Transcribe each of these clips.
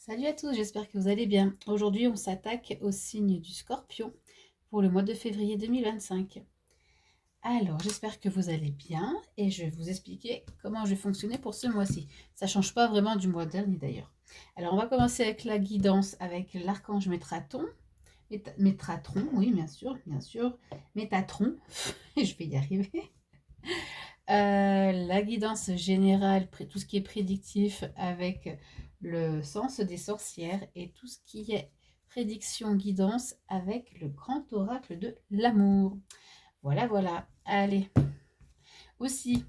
Salut à tous, j'espère que vous allez bien. Aujourd'hui, on s'attaque au signe du Scorpion pour le mois de février 2025. Alors, j'espère que vous allez bien et je vais vous expliquer comment je vais fonctionner pour ce mois-ci. Ça ne change pas vraiment du mois dernier d'ailleurs. Alors, on va commencer avec la guidance avec l'archange Métatron. Métatron, oui, bien sûr, bien sûr. Métatron, je vais y arriver. La guidance générale, tout ce qui est prédictif avec le sens des sorcières et tout ce qui est prédiction guidance avec le grand oracle de l'amour. Voilà, voilà. Allez. Aussi,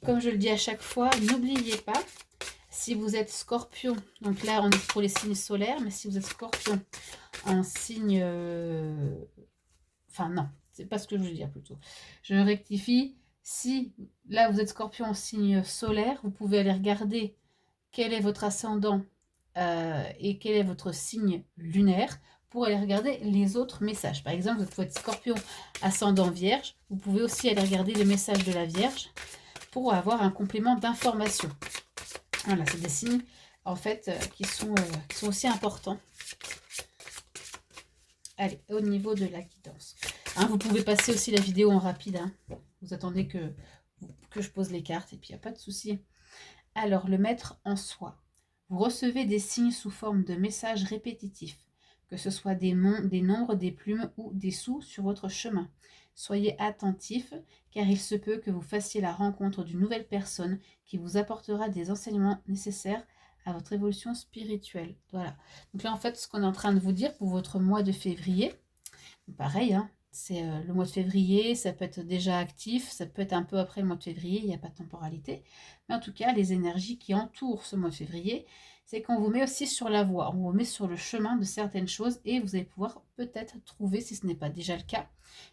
comme je le dis à chaque fois, n'oubliez pas, si vous êtes scorpion, donc là on est pour les signes solaires, mais si vous êtes scorpion en signe... Enfin non, c'est pas ce que je veux dire plutôt. Je rectifie. Si là vous êtes scorpion en signe solaire, vous pouvez aller regarder quel est votre ascendant et quel est votre signe lunaire pour aller regarder les autres messages. Par exemple, vous pouvez être scorpion ascendant vierge, vous pouvez aussi aller regarder le message de la vierge pour avoir un complément d'information. Voilà, c'est des signes en fait qui sont aussi importants. Allez, au niveau de la guidance. Hein, vous pouvez passer aussi la vidéo en rapide. Hein. Vous attendez que je pose les cartes et puis il n'y a pas de souci. Alors, le maître en soi. Vous recevez des signes sous forme de messages répétitifs, que ce soit des nombres, des plumes ou des sous sur votre chemin. Soyez attentifs, car il se peut que vous fassiez la rencontre d'une nouvelle personne qui vous apportera des enseignements nécessaires à votre évolution spirituelle. Voilà. Donc là, en fait, ce qu'on est en train de vous dire pour votre mois de février, pareil, hein, c'est le mois de février, ça peut être déjà actif, ça peut être un peu après le mois de février, il n'y a pas de temporalité. Mais en tout cas, les énergies qui entourent ce mois de février, c'est qu'on vous met aussi sur la voie, on vous met sur le chemin de certaines choses et vous allez pouvoir peut-être trouver, si ce n'est pas déjà le cas,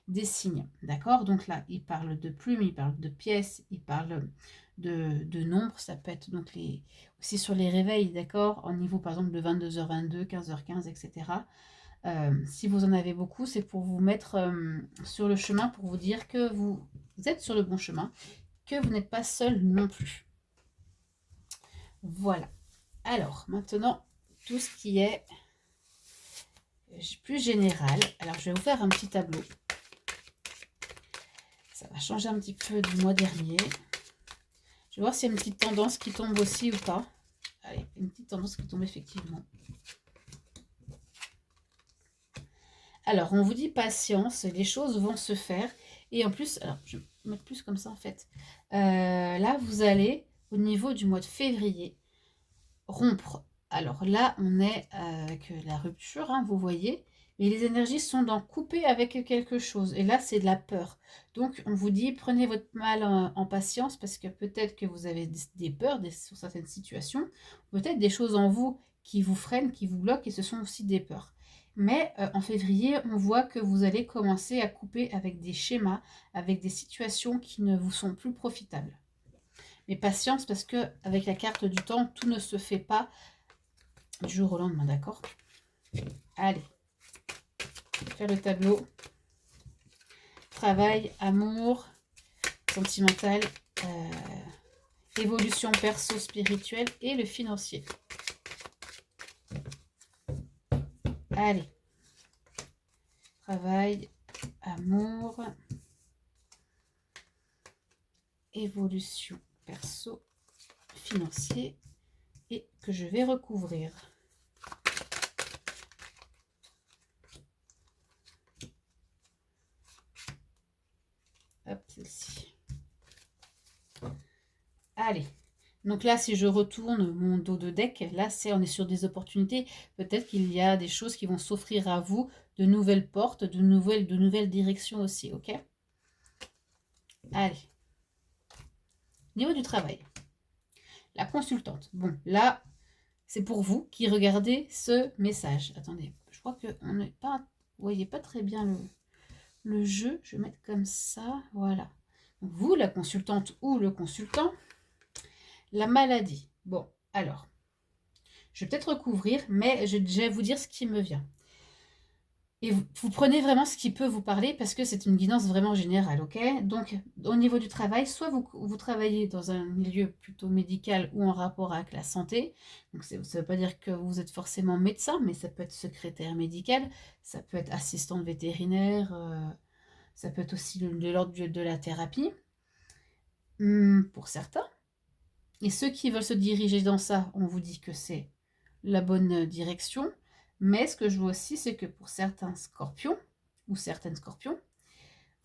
des signes. D'accord? Donc là, il parle de plumes, il parle de pièces, il parle de nombres, ça peut être donc aussi sur les réveils, d'accord? Au niveau par exemple de 22h22, 15h15, etc. Si vous en avez beaucoup, c'est pour vous mettre sur le chemin, pour vous dire que vous êtes sur le bon chemin, que vous n'êtes pas seul non plus. Voilà. Alors, maintenant, tout ce qui est plus général. Alors, je vais vous faire un petit tableau. Ça va changer un petit peu du mois dernier. Je vais voir s'il y a une petite tendance qui tombe aussi ou pas. Allez, une petite tendance qui tombe effectivement. Alors, on vous dit patience, les choses vont se faire. Et en plus, alors, je vais mettre plus comme ça en fait. Là, vous allez, au niveau du mois de février, rompre. Alors là, on est avec la rupture, hein, vous voyez. Mais les énergies sont dans couper avec quelque chose. Et là, c'est de la peur. Donc, on vous dit, prenez votre mal en patience parce que peut-être que vous avez des peurs sur certaines situations. Peut-être des choses en vous qui vous freinent, qui vous bloquent et ce sont aussi des peurs. Mais en février, on voit que vous allez commencer à couper avec des schémas, avec des situations qui ne vous sont plus profitables. Mais patience parce que avec la carte du temps, tout ne se fait pas du jour au lendemain, d'accord? Allez, faire le tableau. Travail, amour, sentimental, évolution perso-spirituelle et le financier. Allez. Travail, amour, évolution perso, financier et que je vais recouvrir. Hop, celle-ci. Allez. Donc là, si je retourne mon dos de deck, là, on est sur des opportunités. Peut-être qu'il y a des choses qui vont s'offrir à vous, de nouvelles portes, de nouvelles directions aussi, ok? Allez. Niveau du travail. La consultante. Bon, là, c'est pour vous qui regardez ce message. Attendez, je crois qu'on n'est pas... Vous voyez pas très bien le jeu. Je vais mettre comme ça, voilà. Donc vous, la consultante ou le consultant, la maladie. Bon, alors, je vais peut-être recouvrir, mais je vais déjà vous dire ce qui me vient. Et vous prenez vraiment ce qui peut vous parler parce que c'est une guidance vraiment générale, ok? Donc, au niveau du travail, soit vous travaillez dans un milieu plutôt médical ou en rapport avec la santé. Donc, ça ne veut pas dire que vous êtes forcément médecin, mais ça peut être secrétaire médical, ça peut être assistante vétérinaire, ça peut être aussi de l'ordre de la thérapie, pour certains. Et ceux qui veulent se diriger dans ça, on vous dit que c'est la bonne direction. Mais ce que je vois aussi, c'est que pour certains scorpions, ou certaines scorpions,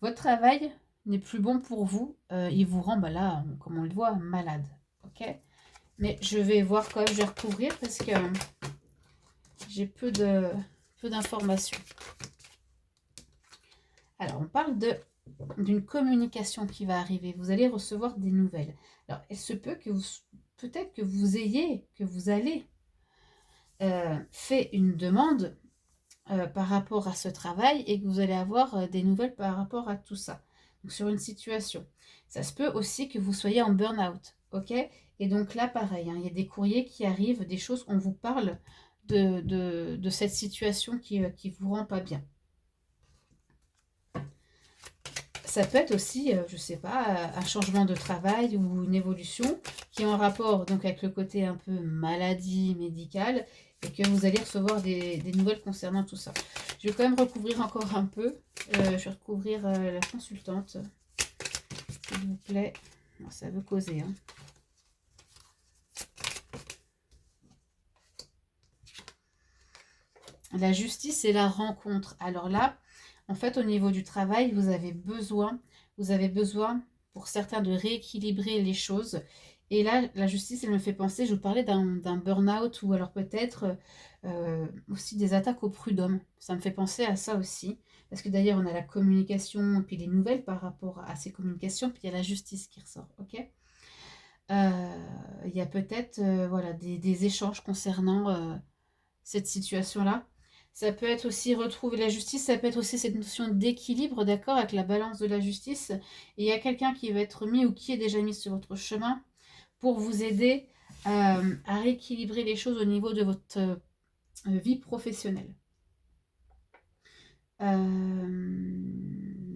votre travail n'est plus bon pour vous. Il vous rend, bah là, comme on le voit, malade. Ok? Mais je vais voir quand même, je vais recouvrir parce que j'ai peu d'informations. Alors, on parle d'une communication qui va arriver. Vous allez recevoir des nouvelles. Alors, il se peut que peut-être que vous allez fait une demande par rapport à ce travail et que vous allez avoir des nouvelles par rapport à tout ça. Donc, sur une situation. Ça se peut aussi que vous soyez en burn-out, ok? Et donc là, pareil, hein, il y a des courriers qui arrivent, des choses, on vous parle de cette situation qui vous rend pas bien. Ça peut être aussi, je ne sais pas, un changement de travail ou une évolution qui est en rapport donc avec le côté un peu maladie médicale et que vous allez recevoir des nouvelles concernant tout ça. Je vais quand même recouvrir encore un peu. Je vais recouvrir la consultante, s'il vous plaît. Non, ça veut causer. Hein. La justice et la rencontre. Alors là, en fait, au niveau du travail, vous avez besoin pour certains de rééquilibrer les choses. Et là, la justice, elle me fait penser, je vous parlais d'un burn-out ou alors peut-être aussi des attaques au prud'homme. Ça me fait penser à ça aussi. Parce que d'ailleurs, on a la communication et puis les nouvelles par rapport à ces communications, puis il y a la justice qui ressort. Ok? Il y a peut-être voilà, des échanges concernant cette situation-là. Ça peut être aussi retrouver la justice, ça peut être aussi cette notion d'équilibre, d'accord, avec la balance de la justice. Et il y a quelqu'un qui va être mis ou qui est déjà mis sur votre chemin pour vous aider à rééquilibrer les choses au niveau de votre vie professionnelle.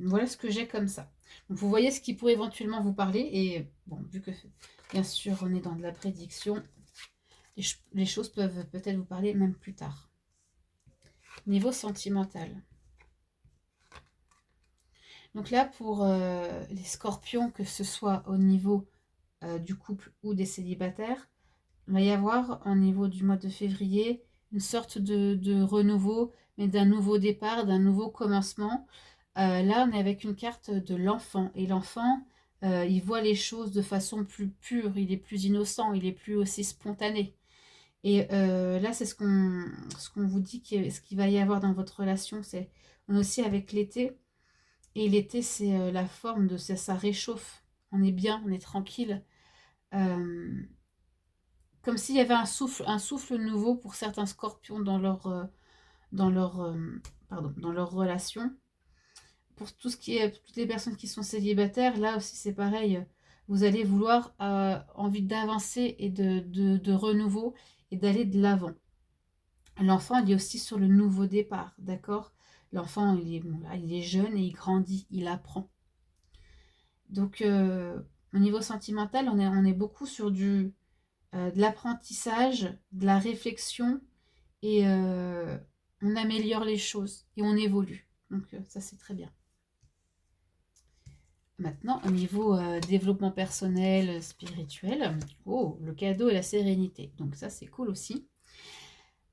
Voilà ce que j'ai comme ça. Donc vous voyez ce qui pourrait éventuellement vous parler. Et bon, vu que bien sûr on est dans de la prédiction, les choses peuvent peut-être vous parler même plus tard. Niveau sentimental. Donc là, pour les scorpions, que ce soit au niveau du couple ou des célibataires, il va y avoir au niveau du mois de février une sorte de renouveau, mais d'un nouveau départ, d'un nouveau commencement. Là, on est avec une carte de l'enfant. Et l'enfant, il voit les choses de façon plus pure, il est plus innocent, il est plus aussi spontané. Et là, c'est ce qu'on vous dit, ce qu'il va y avoir dans votre relation. C'est on est aussi avec l'été. Et l'été, c'est la forme de ça réchauffe. On est bien, on est tranquille. Euh, Comme s'il y avait un souffle nouveau pour certains scorpions dans leur, dans leur relation. Pour tout ce qui est, toutes les personnes qui sont célibataires, là aussi c'est pareil. Vous allez vouloir envie d'avancer et de renouveau et d'aller de l'avant. L'enfant, il est aussi sur le nouveau départ, d'accord? L'enfant, bon, là, il est jeune et il grandit, il apprend. Donc, au niveau sentimental, on est beaucoup sur de l'apprentissage, de la réflexion et on améliore les choses et on évolue. Donc, ça, c'est très bien. Maintenant, au niveau développement personnel, spirituel, oh, le cadeau et la sérénité. Donc, ça, c'est cool aussi.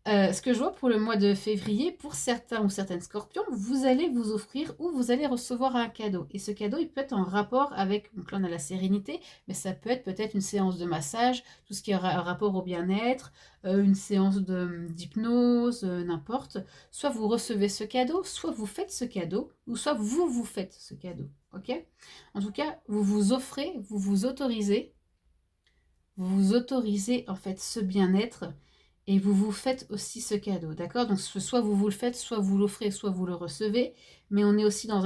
Ce que je vois pour le mois de février, pour certains ou certaines scorpions, vous allez vous offrir ou vous allez recevoir un cadeau. Et ce cadeau, il peut être en rapport avec, donc là on a la sérénité, mais ça peut être peut-être une séance de massage, tout ce qui a un rapport au bien-être, une séance d'hypnose, n'importe. Soit vous recevez ce cadeau, soit vous faites ce cadeau, ou soit vous faites ce cadeau. Ok? En tout cas, vous vous offrez, vous vous autorisez en fait ce bien-être et vous vous faites aussi ce cadeau, d'accord? Donc soit vous le faites, soit vous l'offrez, soit vous le recevez, mais on est aussi dans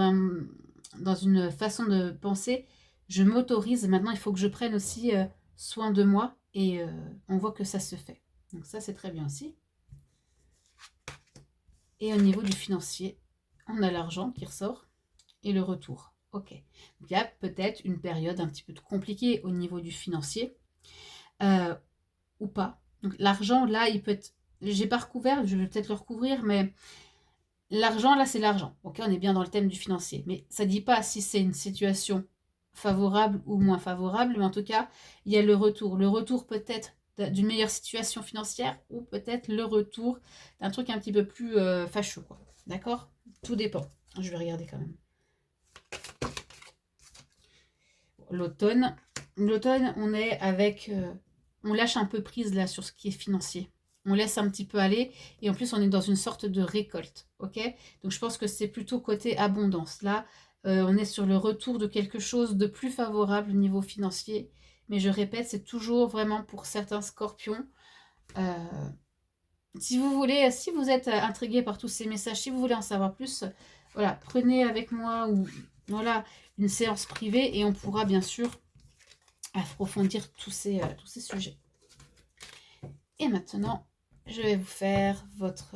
une façon de penser, je m'autorise, maintenant il faut que je prenne aussi soin de moi et on voit que ça se fait. Donc ça c'est très bien aussi. Et au niveau du financier, on a l'argent qui ressort et le retour. Ok. Donc, il y a peut-être une période un petit peu compliquée au niveau du financier ou pas. Donc l'argent, là, il peut être... J'ai pas recouvert, je vais peut-être le recouvrir, mais l'argent, là, c'est l'argent. Ok, on est bien dans le thème du financier. Mais ça ne dit pas si c'est une situation favorable ou moins favorable, mais en tout cas, il y a le retour. Le retour peut-être d'une meilleure situation financière ou peut-être le retour d'un truc un petit peu plus fâcheux, quoi. D'accord? Tout dépend. Je vais regarder quand même. L'automne. L'automne, on est avec... on lâche un peu prise là sur ce qui est financier. On laisse un petit peu aller et en plus on est dans une sorte de récolte, ok? Donc je pense que c'est plutôt côté abondance. Là, on est sur le retour de quelque chose de plus favorable au niveau financier. Mais je répète, c'est toujours vraiment pour certains scorpions. Si vous voulez, si vous êtes intrigué par tous ces messages, si vous voulez en savoir plus, voilà, prenez avec moi ou voilà une séance privée et on pourra bien sûr approfondir tous ces sujets. Et maintenant, je vais vous faire votre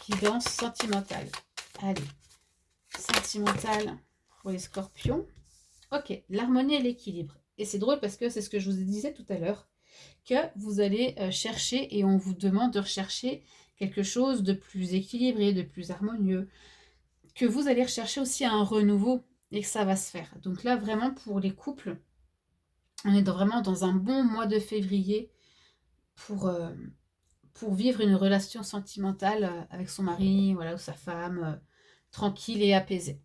guidance sentimentale. Allez, sentimentale pour les scorpions. Ok, l'harmonie et l'équilibre. Et c'est drôle parce que c'est ce que je vous disais tout à l'heure, que vous allez chercher et on vous demande de rechercher quelque chose de plus équilibré, de plus harmonieux, que vous allez rechercher aussi un renouveau et que ça va se faire. Donc là, vraiment pour les couples, on est vraiment dans un bon mois de février pour vivre une relation sentimentale avec son mari, voilà, ou sa femme, tranquille et apaisée.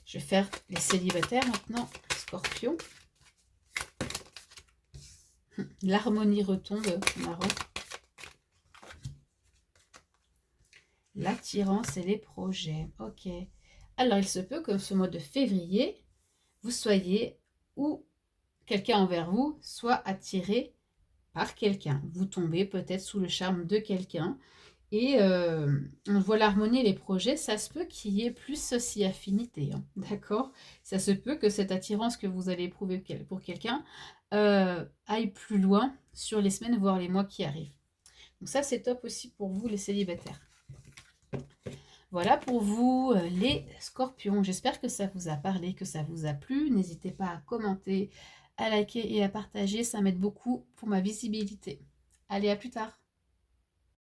Je vais faire les célibataires maintenant, Scorpion. L'harmonie retombe, marrant. L'attirance et les projets. Ok. Alors, il se peut que ce mois de février, vous soyez ou quelqu'un envers vous soit attiré par quelqu'un. Vous tombez peut-être sous le charme de quelqu'un. Et on voit l'harmonie et les projets, ça se peut qu'il y ait plus aussi affinité, hein, d'accord? Ça se peut que cette attirance que vous allez éprouver pour quelqu'un aille plus loin sur les semaines, voire les mois qui arrivent. Donc ça, c'est top aussi pour vous, les célibataires. Voilà pour vous, les scorpions. J'espère que ça vous a parlé, que ça vous a plu. N'hésitez pas à commenter, à liker et à partager. Ça m'aide beaucoup pour ma visibilité. Allez, à plus tard.